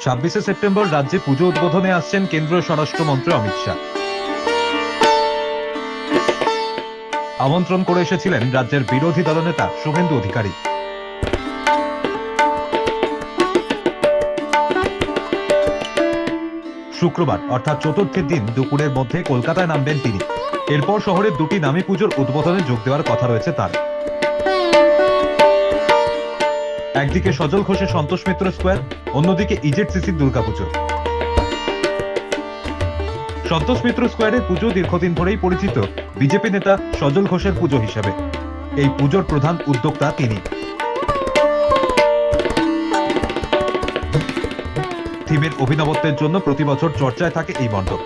26শে September রাজ্যে পুজো উদ্বোধনে আসছেন কেন্দ্রীয় স্বরাষ্ট্রমন্ত্রী অমিত শাহ। আমন্ত্রণ করে এসেছিলেন রাজ্যের বিরোধী দলনেতা শুভেন্দু অধিকারী। শুক্রবার অর্থাৎ চতুর্থের দিন দুপুরের মধ্যে কলকাতায় নামবেন তিনি। এরপর শহরের দুটি নামী পুজোর উদ্বোধনে যোগ দেওয়ার কথা রয়েছে তার। একদিকে সজল ঘোষের সন্তোষ মিত্র স্কোয়ার, অন্যদিকে ইজেডসিসির দুর্গাপুজো। সন্তোষ মিত্র স্কোয়ারের পুজো দীর্ঘদিন ধরেই পরিচিত বিজেপি নেতা সজল ঘোষের পুজো হিসেবে। এই পুজোর প্রধান উদ্যোক্তা তিনি। থিমের অভিনবত্বের জন্য প্রতি বছর চর্চায় থাকে এই মণ্ডপ।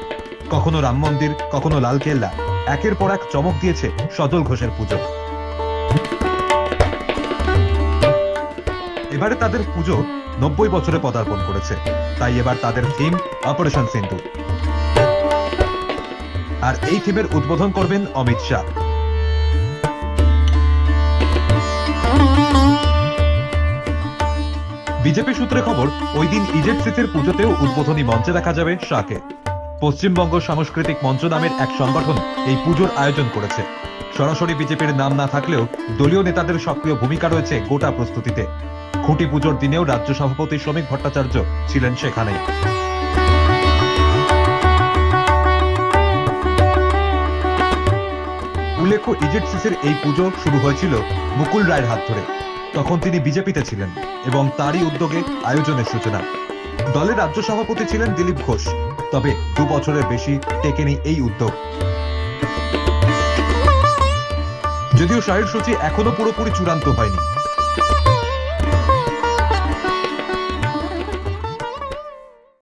কখনো রাম মন্দির, কখনো লালকেল্লা, একের পর এক চমক দিয়েছে সজল ঘোষের পুজো। এবারে তাদের পুজো 90 বছরে পদার্পণ করেছে, তাই এবার তাদের থিম অপারেশন সিন্দুর। আর এই থিমের উদ্বোধন করবেন অমিত শাহ। বিজেপি সূত্রে খবর, ওই দিন ইজেডসিসির পুজোতেও উদ্বোধনী মঞ্চে দেখা যাবে শাহকে। পশ্চিমবঙ্গ সাংস্কৃতিক মঞ্চ নামের এক সংগঠন এই পুজোর আয়োজন করেছে। সরাসরি বিজেপির নাম না থাকলেও দলীয় নেতাদের সক্রিয় ভূমিকা রয়েছে গোটা প্রস্তুতিতে। খুঁটি পুজোর দিনেও রাজ্য সভাপতি শ্রমিক ভট্টাচার্য ছিলেন সেখানে। উল্লেখ্য, ইজেডসিসির এই পুজো শুরু হয়েছিল মুকুল রায়ের হাত ধরে। তখন তিনি বিজেপিতে ছিলেন এবং তারই উদ্যোগে আয়োজনের সূচনা। দলের রাজ্য সভাপতি ছিলেন দিলীপ ঘোষ, তবে 2 বছরের বেশি টেকেনি এই উদ্যোগ। যদিও শাহের সূচি এখনো পুরোপুরি চূড়ান্ত হয়নি,